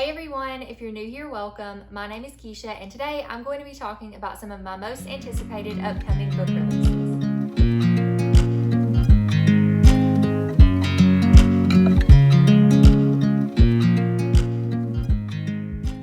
Hey everyone, if you're new here, welcome. My name is Keisha, and today I'm going to be talking about some of my most anticipated upcoming book releases.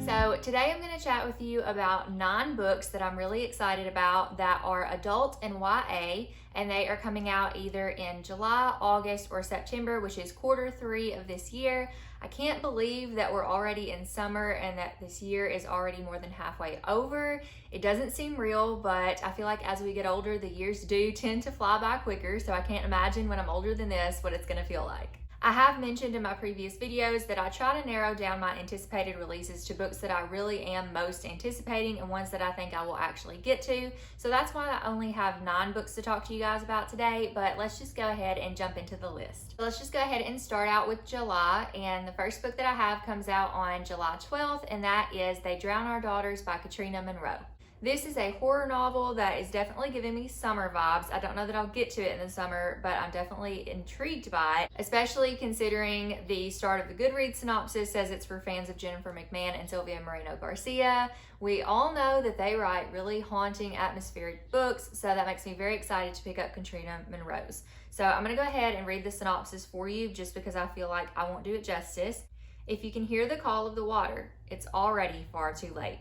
So today I'm going to chat with you about 9 books that I'm really excited about that are adult and YA, and they are coming out either in July, August, or September, which is quarter 3 of this year. I can't believe that we're already in summer and that this year is already more than halfway over. It doesn't seem real, but I feel like as we get older, the years do tend to fly by quicker, so I can't imagine when I'm older than this what it's going to feel like. I have mentioned in my previous videos that I try to narrow down my anticipated releases to books that I really am most anticipating and ones that I think I will actually get to. So that's why I only have 9 books to talk to you guys about today, but let's just go ahead and jump into the list. Let's just go ahead and start out with July, and the first book that I have comes out on July 12th, and that is They Drown Our Daughters by Katrina Monroe. This is a horror novel that is definitely giving me summer vibes. I don't know that I'll get to it in the summer, but I'm definitely intrigued by it, especially considering the start of the Goodreads synopsis says it's for fans of Jennifer McMahon and Sylvia Moreno Garcia. We all know that they write really haunting, atmospheric books, so that makes me very excited to pick up Katrina Monroe's. So I'm going to go ahead and read the synopsis for you just because I feel like I won't do it justice. If you can hear the call of the water, it's already far too late.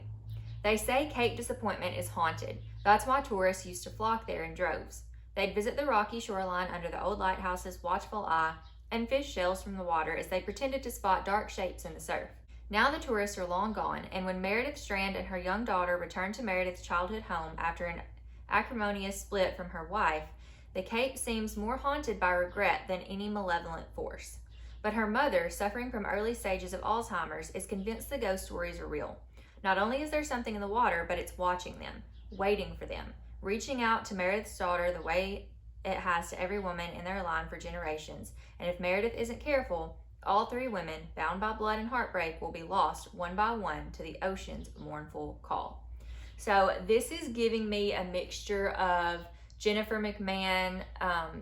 They say Cape Disappointment is haunted. That's why tourists used to flock there in droves. They'd visit the rocky shoreline under the old lighthouse's watchful eye and fish shells from the water as they pretended to spot dark shapes in the surf. Now the tourists are long gone, and when Meredith Strand and her young daughter return to Meredith's childhood home after an acrimonious split from her wife, the Cape seems more haunted by regret than any malevolent force. But her mother, suffering from early stages of Alzheimer's, is convinced the ghost stories are real. Not only is there something in the water, but it's watching them, waiting for them, reaching out to Meredith's daughter the way it has to every woman in their line for generations. And if Meredith isn't careful, all 3 women, bound by blood and heartbreak, will be lost one by one to the ocean's mournful call. So this is giving me a mixture of Jennifer McMahon,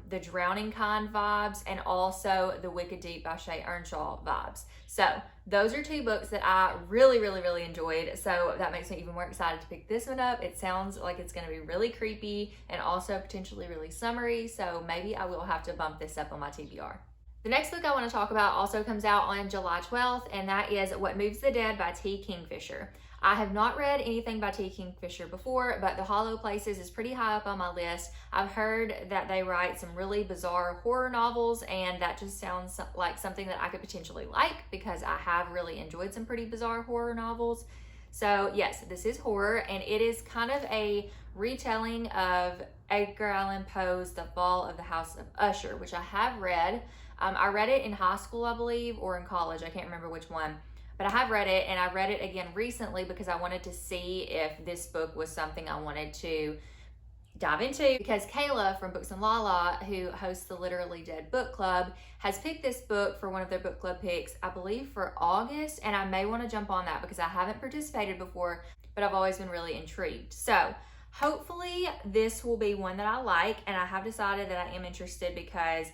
the Drowning Kind vibes, and also the Wicked Deep by Shay Earnshaw vibes. So those are 2 books that I really enjoyed. So that makes me even more excited to pick this one up. It sounds like it's going to be really creepy and also potentially really summery. So maybe I will have to bump this up on my TBR. The next book I want to talk about also comes out on July 12th, and that is What Moves the Dead by T. Kingfisher. I have not read anything by T. Kingfisher before, but The Hollow Places is pretty high up on my list. I've heard that they write some really bizarre horror novels, and that just sounds like something that I could potentially like because I have really enjoyed some pretty bizarre horror novels. So yes, this is horror, and it is kind of a retelling of Edgar Allan Poe's The Fall of the House of Usher, which I have read. I read it in high school, I believe, or in college. I can't remember which one. But I have read it, and I read it again recently because I wanted to see if this book was something I wanted to dive into. Because Kayla from Books and Lala, who hosts the Literally Dead Book Club, has picked this book for one of their book club picks, I believe for August, and I may want to jump on that because I haven't participated before, but I've always been really intrigued. So hopefully this will be one that I like, and I have decided that I am interested because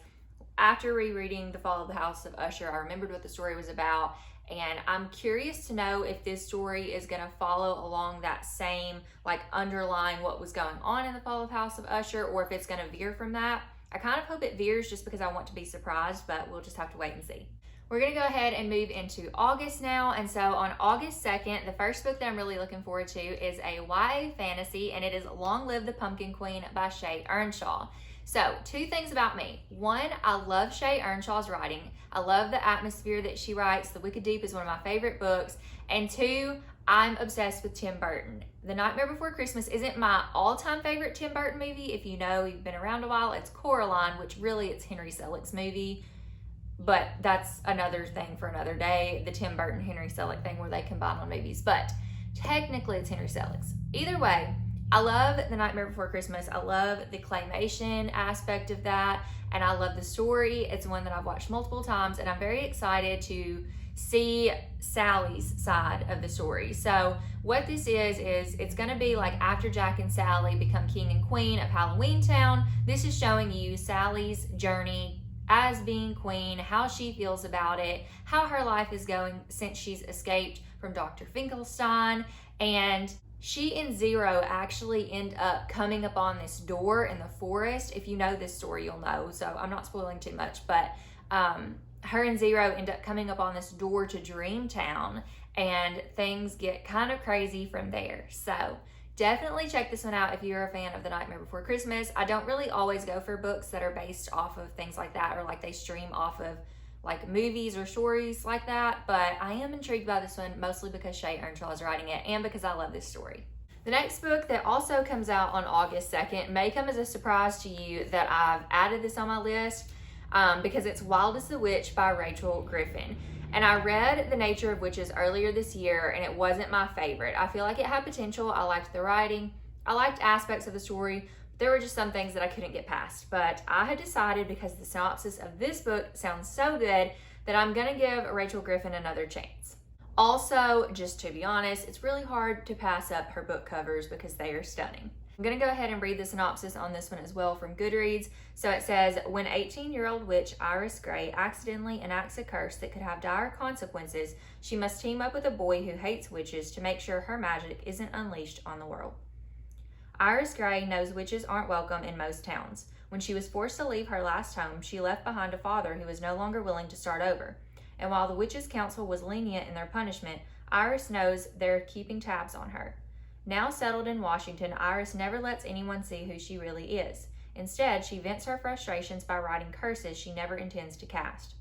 after rereading The Fall of the House of Usher, I remembered what the story was about. And I'm curious to know if this story is going to follow along that same, like, underlying what was going on in The Fall of the House of Usher, or if it's going to veer from that. I kind of hope it veers just because I want to be surprised, but we'll just have to wait and see. We're going to go ahead and move into August now. And so on August 2nd, the first book that I'm really looking forward to is a YA fantasy, and it is Long Live the Pumpkin Queen by Shay Earnshaw. So 2 things about me. 1, I love Shay Earnshaw's writing. I love the atmosphere that she writes. The Wicked Deep is one of my favorite books. And 2, I'm obsessed with Tim Burton. The Nightmare Before Christmas isn't my all-time favorite Tim Burton movie. If you know, you've been around a while, it's Coraline, which really it's Henry Selick's movie. But that's another thing for another day, the Tim Burton, Henry Selick thing where they combine on movies. But technically it's Henry Selick's. Either way, I love The Nightmare Before Christmas. I love the claymation aspect of that, and I love the story. It's one that I've watched multiple times, and I'm very excited to see Sally's side of the story. So what this is it's going to be like after Jack and Sally become king and queen of Halloween Town. This is showing you Sally's journey as being queen, how she feels about it, how her life is going since she's escaped from Dr. Finkelstein. And she and Zero actually end up coming upon this door in the forest. If you know this story, you'll know, so I'm not spoiling too much, but her and Zero end up coming up on this door to Dreamtown, and things get kind of crazy from there. So definitely check this one out if you're a fan of The Nightmare Before Christmas. I don't really always go for books that are based off of things like that, or like they stream off of like movies or stories like that, but I am intrigued by this one mostly because Shay Earnshaw is writing it and because I love this story. The next book that also comes out on August 2nd may come as a surprise to you that I've added this on my list because it's Wild as the Witch by Rachel Griffin. And I read The Nature of Witches earlier this year, and it wasn't my favorite. I feel like it had potential. I liked the writing. I liked aspects of the story. There were just some things that I couldn't get past. But I had decided, because the synopsis of this book sounds so good, that I'm going to give Rachel Griffin another chance. Also, just to be honest, it's really hard to pass up her book covers because they are stunning. I'm going to go ahead and read the synopsis on this one as well from Goodreads. So it says, when 18-year-old witch Iris Gray accidentally enacts a curse that could have dire consequences, she must team up with a boy who hates witches to make sure her magic isn't unleashed on the world. Iris Gray knows witches aren't welcome in most towns. When she was forced to leave her last home, she left behind a father who was no longer willing to start over. And while the Witches' Council was lenient in their punishment, Iris knows they're keeping tabs on her. Now settled in Washington, Iris never lets anyone see who she really is. Instead, she vents her frustrations by writing curses she never intends to cast.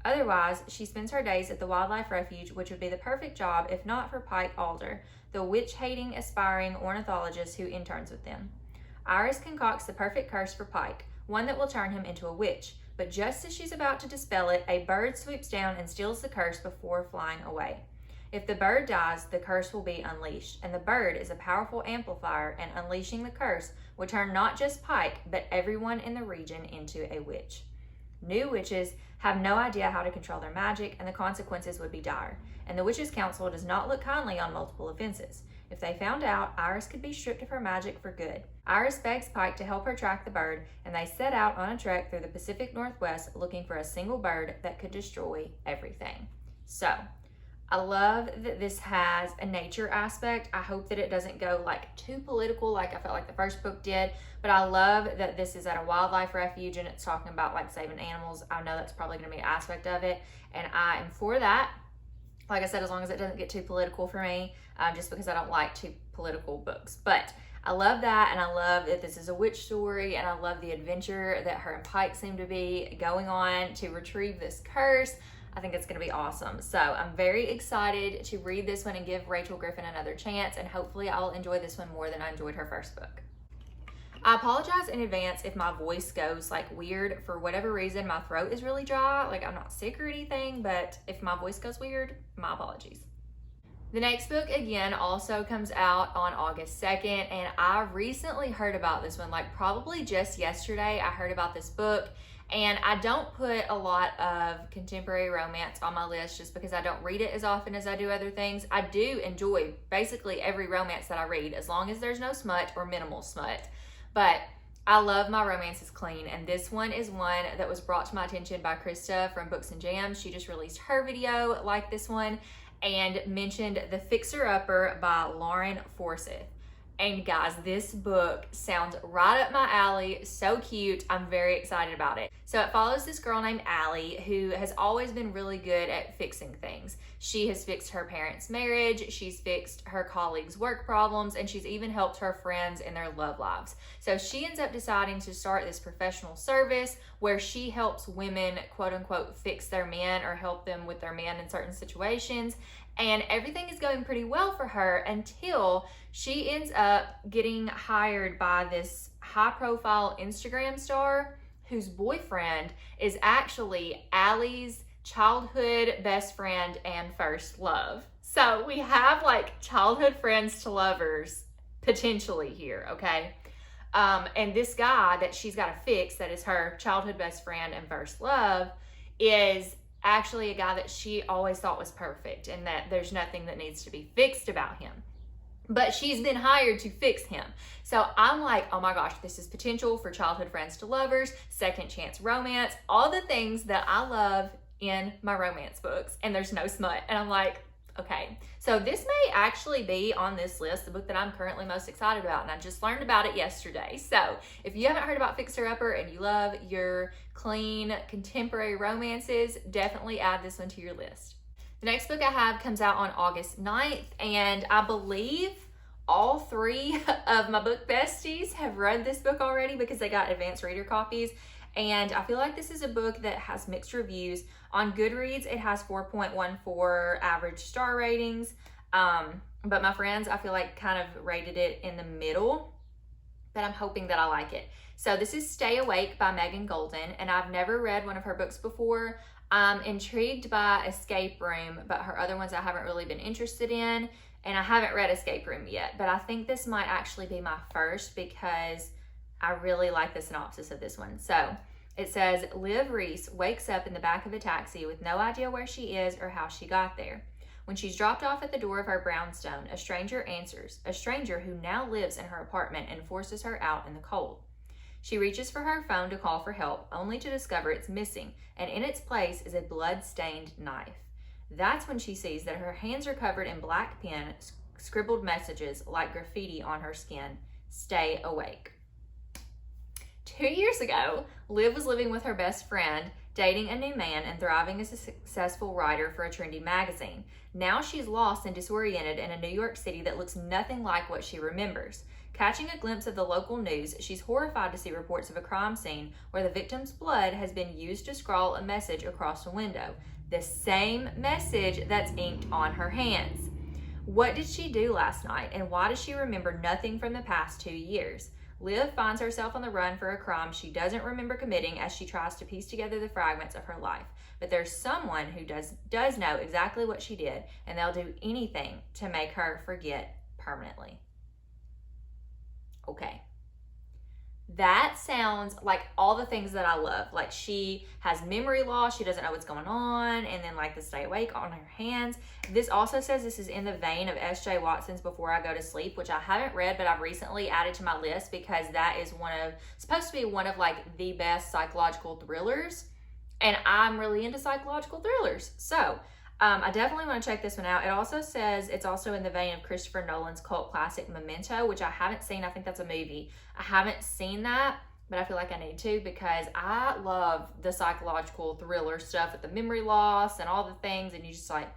Otherwise, she spends her days at the Wildlife Refuge, which would be the perfect job if not for Pike Alder, the witch-hating, aspiring ornithologist who interns with them. Iris concocts the perfect curse for Pike, one that will turn him into a witch. But just as she's about to dispel it, a bird swoops down and steals the curse before flying away. If the bird dies, the curse will be unleashed, and the bird is a powerful amplifier, and unleashing the curse will turn not just Pike, but everyone in the region into a witch. New witches have no idea how to control their magic, and the consequences would be dire. And the Witches' Council does not look kindly on multiple offenses. If they found out, Iris could be stripped of her magic for good. Iris begs Pike to help her track the bird, and they set out on a trek through the Pacific Northwest looking for a single bird that could destroy everything. So, I love that this has a nature aspect. I hope that it doesn't go like too political like I felt like the first book did, but I love that this is at a wildlife refuge and it's talking about like saving animals. I know that's probably going to be an aspect of it, and I am for that. Like I said, as long as it doesn't get too political for me, just because I don't like too political books. But I love that, and I love that this is a witch story, and I love the adventure that her and Pike seem to be going on to retrieve this curse. I think it's going to be awesome. So I'm very excited to read this one and give Rachel Griffin another chance, and hopefully I'll enjoy this one more than I enjoyed her first book. I apologize in advance if my voice goes like weird for whatever reason. My throat is really dry. Like, I'm not sick or anything, but if my voice goes weird, my apologies. The next book, again, also comes out on August 2nd, and I recently heard about this one, like probably just yesterday I heard about this book. And I don't put a lot of contemporary romance on my list just because I don't read it as often as I do other things. I do enjoy basically every romance that I read, as long as there's no smut or minimal smut. But I love my romances clean, and this one is one that was brought to my attention by Krista from Books and Jams. She just released her video like this one and mentioned The Fixer Upper by Lauren Forsyth. And guys, this book sounds right up my alley, so cute. I'm very excited about it. So it follows this girl named Allie who has always been really good at fixing things. She has fixed her parents' marriage, she's fixed her colleagues' work problems, and she's even helped her friends in their love lives. So she ends up deciding to start this professional service where she helps women, quote unquote, fix their men or help them with their men in certain situations. And everything is going pretty well for her until she ends up getting hired by this high-profile Instagram star whose boyfriend is actually Allie's childhood best friend and first love. So we have like childhood friends to lovers potentially here, okay? And this guy that she's got to fix, that is her childhood best friend and first love, is actually a guy that she always thought was perfect and that there's nothing that needs to be fixed about him. but she's been hired to fix him. So I'm like, oh my gosh, this is potential for childhood friends to lovers, second chance romance, all the things that I love in my romance books, and there's no smut. And I'm like, okay. So this may actually be on this list, the book that I'm currently most excited about, and I just learned about it yesterday. So if you haven't heard about Fixer Upper and you love your clean contemporary romances, definitely add this one to your list. The next book I have comes out on August 9th, and I believe all three of my book besties have read this book already because they got advanced reader copies. And I feel like this is a book that has mixed reviews. On Goodreads, it has 4.14 average star ratings. But my friends, I feel like, kind of rated it in the middle. But I'm hoping that I like it. So this is Stay Awake by Megan Golden. And I've never read one of her books before. I'm intrigued by Escape Room, but her other ones I haven't really been interested in. And I haven't read Escape Room yet. But I think this might actually be my first because I really like the synopsis of this one. So it says, Liv Reese wakes up in the back of a taxi with no idea where she is or how she got there. When she's dropped off at the door of her brownstone, a stranger answers, a stranger who now lives in her apartment and forces her out in the cold. She reaches for her phone to call for help, only to discover it's missing, and in its place is a blood-stained knife. That's when she sees that her hands are covered in black pen, scribbled messages like graffiti on her skin. Stay awake. 2 years ago, Liv was living with her best friend, dating a new man and thriving as a successful writer for a trendy magazine. Now she's lost and disoriented in a New York City that looks nothing like what she remembers. Catching a glimpse of the local news, she's horrified to see reports of a crime scene where the victim's blood has been used to scrawl a message across a window. The same message that's inked on her hands. What did she do last night, and why does she remember nothing from the past 2 years? Liv finds herself on the run for a crime she doesn't remember committing as she tries to piece together the fragments of her life. But there's someone who does know exactly what she did, and they'll do anything to make her forget permanently. Okay. That sounds like all the things that I love. Like, she has memory loss, she doesn't know what's going on, and then like the stay awake on her hands. This also says this is in the vein of S.J. Watson's Before I Go to Sleep, which I haven't read, but I've recently added to my list because that is supposed to be one of like the best psychological thrillers, and I'm really into psychological thrillers. So I definitely want to check this one out. It also says it's also in the vein of Christopher Nolan's cult classic Memento, which I haven't seen. I think that's a movie. I haven't seen that, but I feel like I need to because I love the psychological thriller stuff with the memory loss and all the things. And you just like,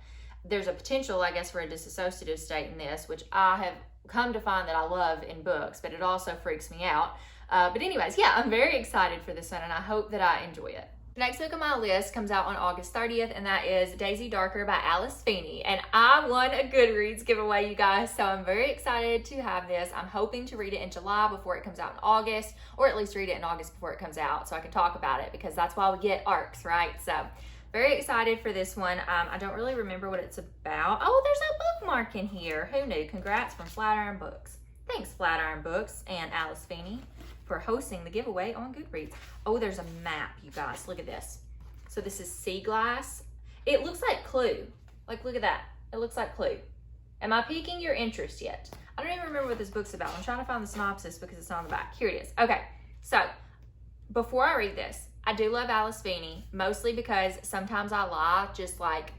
there's a potential, I guess, for a dissociative state in this, which I have come to find that I love in books, but it also freaks me out. But anyways, yeah, I'm very excited for this one, and I hope that I enjoy it. The next book on my list comes out on August 30th, and that is Daisy Darker by Alice Feeney. And I won a Goodreads giveaway, you guys, so I'm very excited to have this. I'm hoping to read it in July before it comes out in August, or at least read it in August before it comes out so I can talk about it, because that's why we get ARCs, right? So very excited for this one. I don't really remember what it's about. Oh, there's a bookmark in here. Who knew? Congrats from Flatiron Books. Thanks, Flatiron Books and Alice Feeney, for hosting the giveaway on Goodreads. Oh, there's a map, you guys. Look at this. So this is sea glass. It looks like Clue. Like, look at that. It looks like Clue. Am I piquing your interest yet? I don't even remember what this book's about. I'm trying to find the synopsis because it's not on the back. Here it is. Okay, so before I read this, I do love Alice Feeney, mostly because sometimes I lie, just like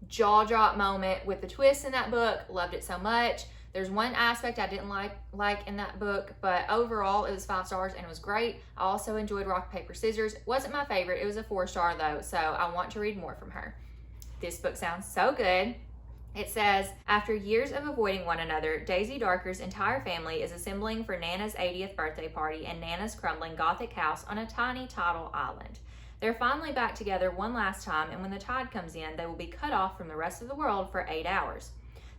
jaw drop moment with the twist in that book. Loved it so much. There's one aspect I didn't like in that book, but overall it was 5 stars and it was great. I also enjoyed Rock, Paper, Scissors. Wasn't my favorite. It was a 4-star though, so I want to read more from her. This book sounds so good. It says, after years of avoiding one another, Daisy Darker's entire family is assembling for Nana's 80th birthday party in Nana's crumbling Gothic house on a tiny tidal island. They're finally back together one last time, and when the tide comes in, they will be cut off from the rest of the world for 8 hours.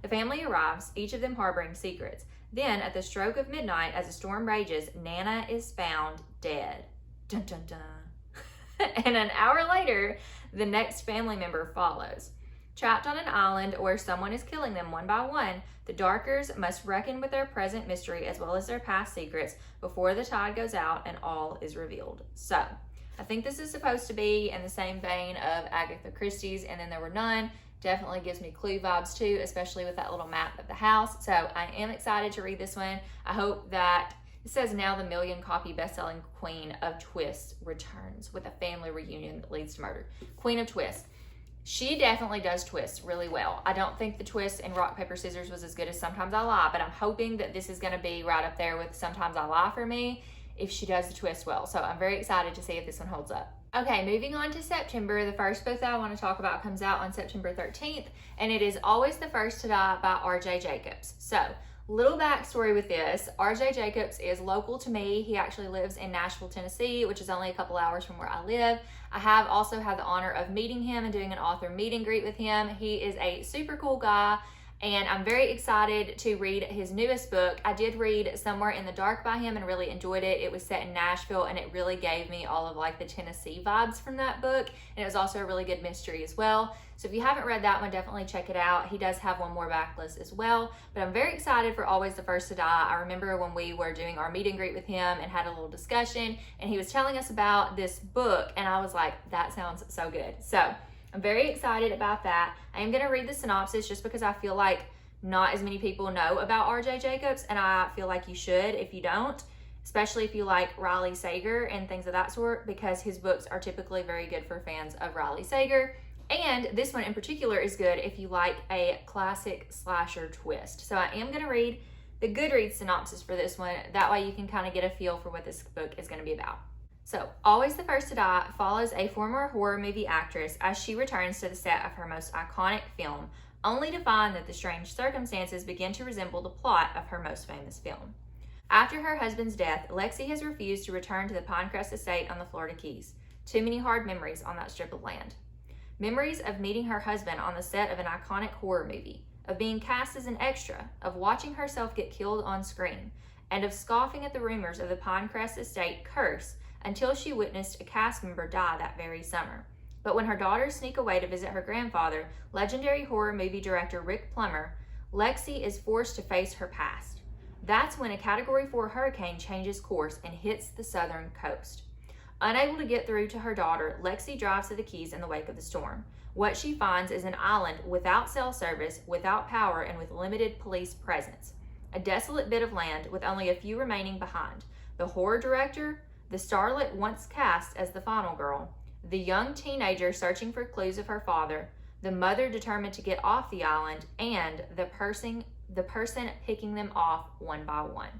The family arrives, each of them harboring secrets. Then, at the stroke of midnight, as the storm rages, Nana is found dead. Dun dun dun. And an hour later, the next family member follows. Trapped on an island where someone is killing them one by one, the Darkers must reckon with their present mystery as well as their past secrets before the tide goes out and all is revealed. So, I think this is supposed to be in the same vein of Agatha Christie's And Then There Were None. Definitely gives me Clue vibes too, especially with that little map of the house. So I am excited to read this one. I hope that it says now the million-copy best-selling Queen of Twists returns with a family reunion that leads to murder. Queen of Twists. She definitely does twists really well. I don't think the twist in Rock, Paper, Scissors was as good as Sometimes I Lie, but I'm hoping that this is going to be right up there with Sometimes I Lie for me if she does the twist well. So I'm very excited to see if this one holds up. Okay, moving on to September, the first book that I want to talk about comes out on September 13th, and it is Always the First to Die by R.J. Jacobs. So, little backstory with this. R.J. Jacobs is local to me. He actually lives in Nashville, Tennessee, which is only a couple hours from where I live. I have also had the honor of meeting him and doing an author meet and greet with him. He is a super cool guy, and I'm very excited to read his newest book. I did read Somewhere in the Dark by him and really enjoyed it. It was set in Nashville, and it really gave me all of like the Tennessee vibes from that book. And it was also a really good mystery as well. So if you haven't read that one, definitely check it out. He does have one more backlist as well. But I'm very excited for Always the First to Die. I remember when we were doing our meet and greet with him and had a little discussion, and he was telling us about this book, and I was like, that sounds so good. So I'm very excited about that. I am going to read the synopsis just because I feel like not as many people know about R.J. Jacobs, and I feel like you should if you don't, especially if you like Riley Sager and things of that sort, because his books are typically very good for fans of Riley Sager. And this one in particular is good if you like a classic slasher twist. So I am going to read the Goodreads synopsis for this one. That way you can kind of get a feel for what this book is going to be about. So, Always the First to Die follows a former horror movie actress as she returns to the set of her most iconic film, only to find that the strange circumstances begin to resemble the plot of her most famous film. After her husband's death, Lexi has refused to return to the Pinecrest estate on the Florida Keys. Too many hard memories on that strip of land. Memories of meeting her husband on the set of an iconic horror movie, of being cast as an extra, of watching herself get killed on screen, and of scoffing at the rumors of the Pinecrest estate curse until she witnessed a cast member die that very summer. But when her daughters sneak away to visit her grandfather, legendary horror movie director Rick Plummer, Lexi is forced to face her past. That's when a Category 4 hurricane changes course and hits the southern coast. Unable to get through to her daughter, Lexi drives to the Keys in the wake of the storm. What she finds is an island without cell service, without power, and with limited police presence. A desolate bit of land with only a few remaining behind. The horror director, the starlet once cast as the final girl, the young teenager searching for clues of her father, the mother determined to get off the island, and the person picking them off one by one.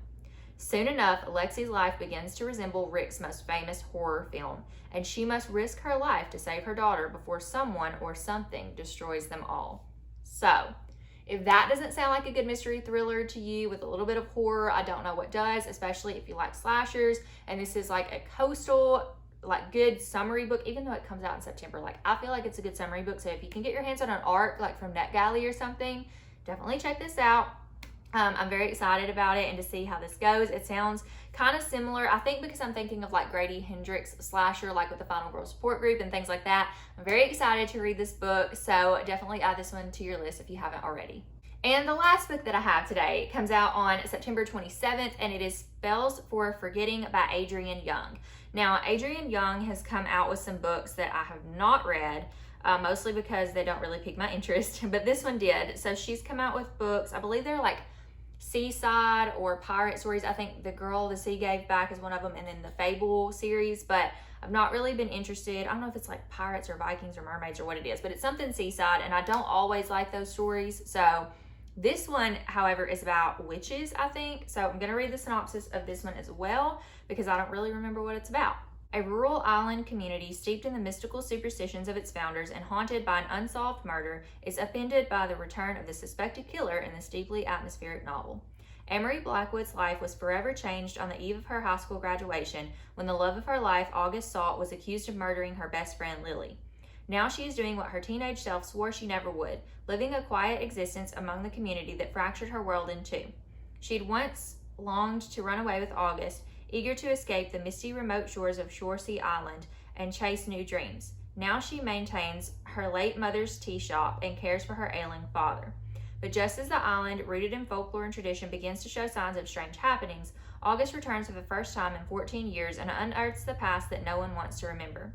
Soon enough, Lexi's life begins to resemble Rick's most famous horror film, and she must risk her life to save her daughter before someone or something destroys them all. So, if that doesn't sound like a good mystery thriller to you with a little bit of horror, I don't know what does, especially if you like slashers. And this is like a coastal, like good summary book, even though it comes out in September. Like, I feel like it's a good summary book. So if you can get your hands on an ARC, like from NetGalley or something, definitely check this out. I'm very excited about it and to see how this goes. It sounds kind of similar, I think, because I'm thinking of like Grady Hendrix slasher, like with the Final Girl Support Group and things like that. I'm very excited to read this book, so definitely add this one to your list if you haven't already. And the last book that I have today comes out on September 27th, and it is Spells for Forgetting by Adrienne Young. Now, Adrienne Young has come out with some books that I have not read, mostly because they don't really pique my interest, but this one did. So she's come out with books, I believe they're like Seaside or Pirate Stories. I think The Girl the Sea Gave Back is one of them, and then the Fable series, but I've not really been interested. I don't know if it's like pirates or Vikings or mermaids or what it is, but it's something seaside, and I don't always like those stories. So this one, however, is about witches, I think. So I'm going to read the synopsis of this one as well because I don't really remember what it's about. A rural island community steeped in the mystical superstitions of its founders and haunted by an unsolved murder is upended by the return of the suspected killer in this deeply atmospheric novel. Amory Blackwood's life was forever changed on the eve of her high school graduation when the love of her life, August Salt, was accused of murdering her best friend, Lily. Now she is doing what her teenage self swore she never would, living a quiet existence among the community that fractured her world in two. She'd once longed to run away with August, eager to escape the misty remote shores of Shoresea Island and chase new dreams. Now she maintains her late mother's tea shop and cares for her ailing father. But just as the island, rooted in folklore and tradition, begins to show signs of strange happenings, August returns for the first time in 14 years and unearths the past that no one wants to remember.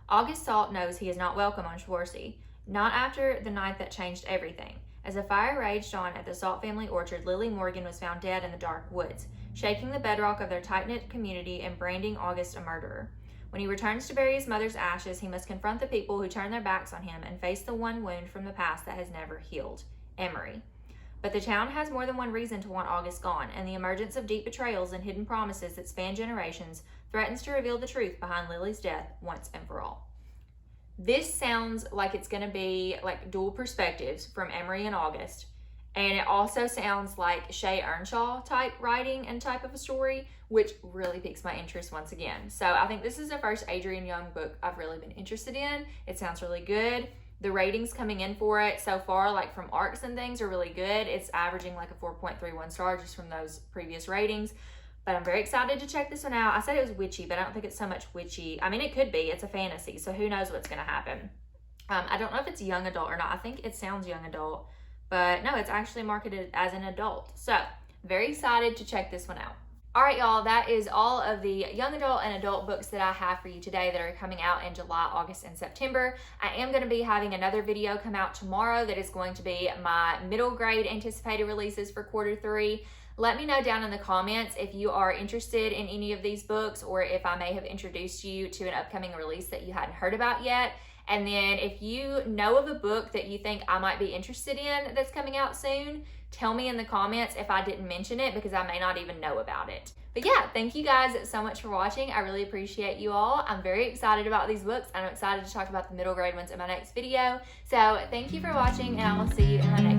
August Salt knows he is not welcome on Shoresea. Not after the night that changed everything. As a fire raged on at the Salt family orchard, Lily Morgan was found dead in the dark woods, shaking the bedrock of their tight-knit community and branding August a murderer. When he returns to bury his mother's ashes, he must confront the people who turned their backs on him and face the one wound from the past that has never healed, Emery. But the town has more than one reason to want August gone, and the emergence of deep betrayals and hidden promises that span generations threatens to reveal the truth behind Lily's death once and for all. This sounds like it's going to be like dual perspectives from Emery and August. And it also sounds like Shay Earnshaw type writing and type of a story, which really piques my interest once again. So I think this is the first Adrienne Young book I've really been interested in. It sounds really good. The ratings coming in for it so far, like from ARCs and things, are really good. It's averaging like a 4.31 star just from those previous ratings. But I'm very excited to check this one out. I said it was witchy, but I don't think it's so much witchy. I mean, it could be. It's a fantasy, so who knows what's going to happen. I don't know if it's young adult or not. I think it sounds young adult, but no, it's actually marketed as an adult. So very excited to check this one out. All right, y'all, that is all of the young adult and adult books that I have for you today that are coming out in July, August, and September. I am going to be having another video come out tomorrow that is going to be my middle grade anticipated releases for Q3. Let me know down in the comments if you are interested in any of these books, or if I may have introduced you to an upcoming release that you hadn't heard about yet. And then if you know of a book that you think I might be interested in that's coming out soon, tell me in the comments if I didn't mention it, because I may not even know about it. But yeah, thank you guys so much for watching. I really appreciate you all. I'm very excited about these books. I'm excited to talk about the middle grade ones in my next video. So thank you for watching, and I will see you in my next